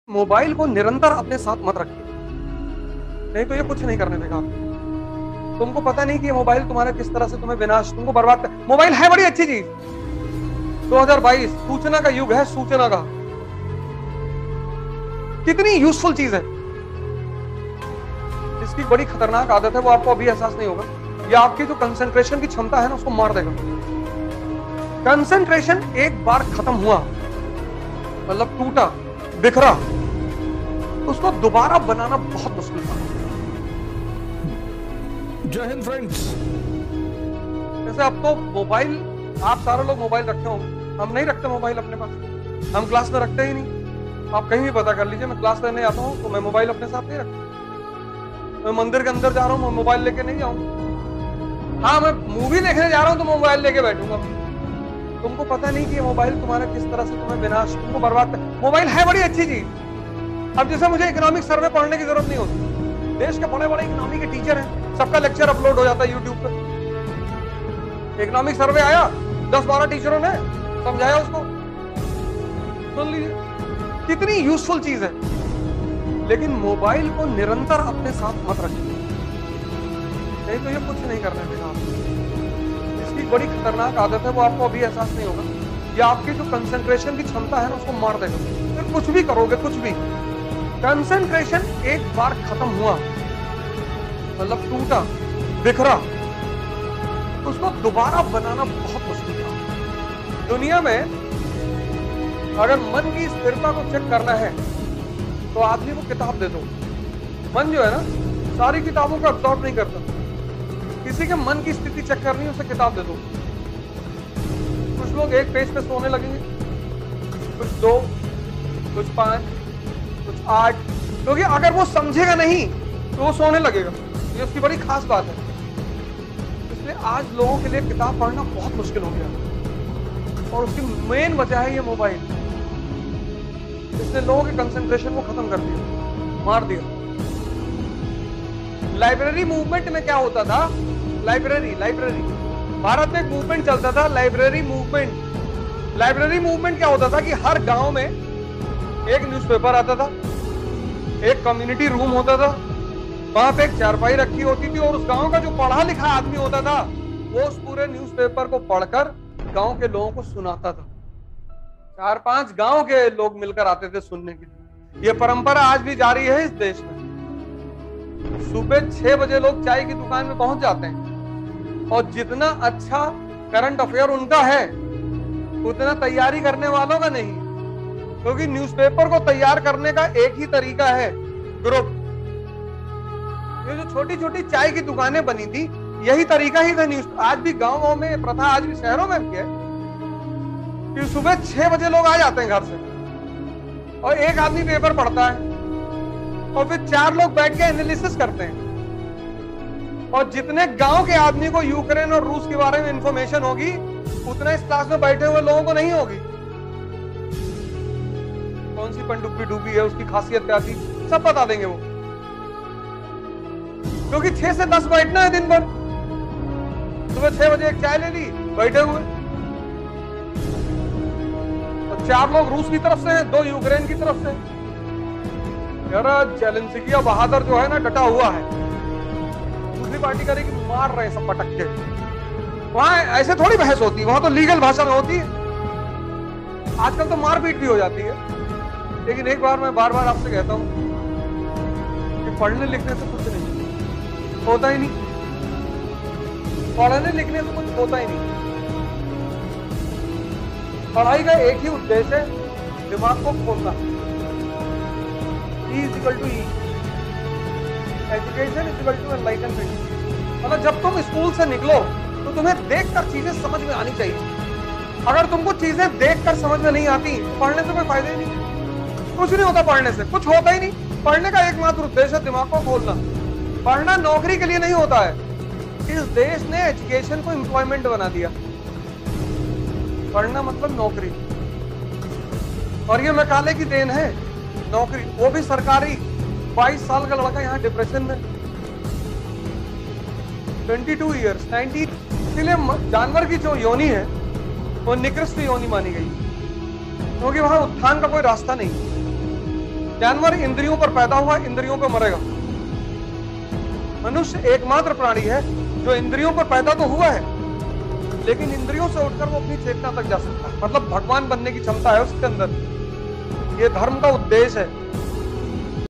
Mobile को निरंतर अपने साथ मत रखिए, नहीं तो ये कुछ नहीं करने देगा आपको। तुमको पता नहीं कि ये मोबाइल तुम्हारा किस तरह से तुम्हें विनाश, तुमको बर्बाद कर। मोबाइल है बड़ी अच्छी चीज। 2022 सूचना का युग है, सूचना का कितनी यूजफुल चीज है। इसकी बड़ी खतरनाक आदत है, वो आपको अभी एहसास नहीं होगा। ये आपकी जो कंसंट्रेशन की क्षमता है ना, उसको मार देगा। कंसंट्रेशन एक बार खत्म हुआ, मतलब टूटा, बिखरा, उसको दोबारा बनाना बहुत मुश्किल था। जय हिंद फ्रेंड्स। जैसे अब तो मोबाइल, आप सारे लोग मोबाइल रखते होंगे, हम नहीं रखते मोबाइल अपने पास, हम क्लास में रखते ही नहीं। आप कहीं भी पता कर लीजिए, मैं क्लास लेने आता हूँ तो मैं मोबाइल अपने साथ नहीं रखता। मैं मंदिर के अंदर जा रहा हूँ, मैं मोबाइल लेके नहीं जाऊंगा। हाँ, मैं मूवी देखने जा रहा हूँ तो मोबाइल लेके बैठूंगा। तुमको पता नहीं कि ये मोबाइल तुम्हारा किस तरह से तुम्हें विनाश, तुमको बर्बाद कर। मोबाइल है बड़ी अच्छी चीज। अब जैसे मुझे इकोनॉमिक सर्वे पढ़ने की जरूरत नहीं होती, देश के बड़े बड़े इकोनॉमी के टीचर हैं, सबका लेक्चर अपलोड हो जाता है यूट्यूब पे। इकोनॉमिक सर्वे आया, 10-12 टीचरों ने समझाया उसको, सुन लीजिए। कितनी यूजफुल चीज है। लेकिन मोबाइल को निरंतर अपने साथ मत रखिए, नहीं तो ये कुछ नहीं करने देगा आपको। इसकी बड़ी खतरनाक आदत है, वो आपको अभी एहसास नहीं होगा। ये आपकी जो कंसंट्रेशन की क्षमता है ना, उसको मार देगा। फिर कुछ भी करोगे, कुछ भी। कंसंट्रेशन एक बार खत्म हुआ, मतलब टूटा, बिखरा, उसको दोबारा बनाना बहुत मुश्किल था। दुनिया में अगर मन की स्थिरता को चेक करना है तो आदमी को किताब दे दो। मन जो है ना, सारी किताबों को अब्सॉर्ब नहीं करता। किसी के मन की स्थिति चेक करनी है, उसे किताब दे दो। कुछ लोग एक पेज पे सोने लगेंगे, कुछ 2, कुछ 5, कुछ 8, क्योंकि अगर वो समझेगा नहीं तो वो सोने लगेगा। ये उसकी बड़ी खास बात है। इसलिए आज लोगों के लिए किताब पढ़ना बहुत मुश्किल हो गया, और उसकी मेन वजह है ये मोबाइल। इसने लोगों के कंसंट्रेशन को खत्म कर दिया, मार दिया। लाइब्रेरी मूवमेंट में क्या होता था? लाइब्रेरी भारत में एक मूवमेंट चलता था, लाइब्रेरी मूवमेंट। लाइब्रेरी मूवमेंट क्या होता था कि हर गांव में एक न्यूज़पेपर आता था, एक कम्युनिटी रूम होता था, वहां पे एक चारपाई रखी होती थी, और उस गांव का जो पढ़ा लिखा आदमी होता था वो उस पूरे न्यूज़पेपर को पढ़कर गांव के लोगों को सुनाता था। 4-5 गांव के लोग मिलकर आते थे सुनने के लिए। ये परंपरा आज भी जारी है इस देश में। सुबह 6 बजे लोग चाय की दुकान में पहुंच जाते हैं, और जितना अच्छा करंट अफेयर उनका है उतना तैयारी करने वालों का नहीं, क्योंकि न्यूज़पेपर को तैयार करने का एक ही तरीका है, ग्रुप। ये जो छोटी छोटी चाय की दुकानें बनी थी, यही तरीका ही था न्यूज। आज भी गांवों में प्रथा, आज भी शहरों में भी है कि सुबह 6 बजे लोग आ जाते हैं घर से, और एक आदमी पेपर पढ़ता है, और फिर 4 लोग बैठ के एनालिसिस करते हैं। और जितने गांव के आदमी को यूक्रेन और रूस के बारे में इंफॉर्मेशन होगी, उतना इस क्लास में बैठे हुए लोगों को नहीं होगी। कौन सी पनडुब्बी डूबी है, उसकी खासियत क्या थी, सब बता देंगे वो, क्योंकि 6 से 10 बैठना है दिन भर। सुबह 6 बजे एक चाय ले ली, बैठे हुए, और 4 लोग रूस की तरफ से हैं, 2 यूक्रेन की तरफ से। यार जेलेंस्की बहादुर जो है ना, डटा हुआ है, दूसरी पार्टी करेगी, मार रहे हैं सब पटक के। वहां ऐसे थोड़ी बहस होती है, वहां तो लीगल भाषा में होती है। आजकल तो मारपीट भी हो जाती है। लेकिन एक बार मैं बार बार आपसे कहता हूं कि पढ़ने लिखने से कुछ नहीं होता ही नहीं। पढ़ने लिखने से कुछ होता ही नहीं। पढ़ाई का एक ही उद्देश्य है, दिमाग को खोलना। E = E, education = enlightenment. मतलब जब तुम स्कूल से निकलो तो तुम्हें देखकर चीजें समझ में आनी चाहिए। अगर तुमको चीजें देखकर समझ में नहीं आती तो पढ़ने से कोई फायदा ही नहीं। कुछ नहीं होता पढ़ने से, कुछ होता ही नहीं। पढ़ने का एकमात्र उद्देश्य है दिमाग को खोलना। पढ़ना नौकरी के लिए नहीं होता है। इस देश ने एजुकेशन को एम्प्लॉयमेंट बना दिया। पढ़ना मतलब नौकरी, और ये मैकाले की देन है, नौकरी, वो भी सरकारी। 22 साल का लड़का यहाँ डिप्रेशन में, 22 ईयर्स, 19। इसलिए जानवर की जो योनि है वो निकृष्ट योनि मानी गई, क्योंकि वहां उत्थान का कोई रास्ता नहीं। जानवर इंद्रियों पर पैदा हुआ, इंद्रियों पर मरेगा। मनुष्य एकमात्र प्राणी है जो इंद्रियों पर पैदा तो हुआ है, लेकिन इंद्रियों से उठकर वो अपनी चेतना तक जा सकता है। मतलब भगवान बनने की क्षमता है उसके अंदर। ये धर्म का उद्देश्य है।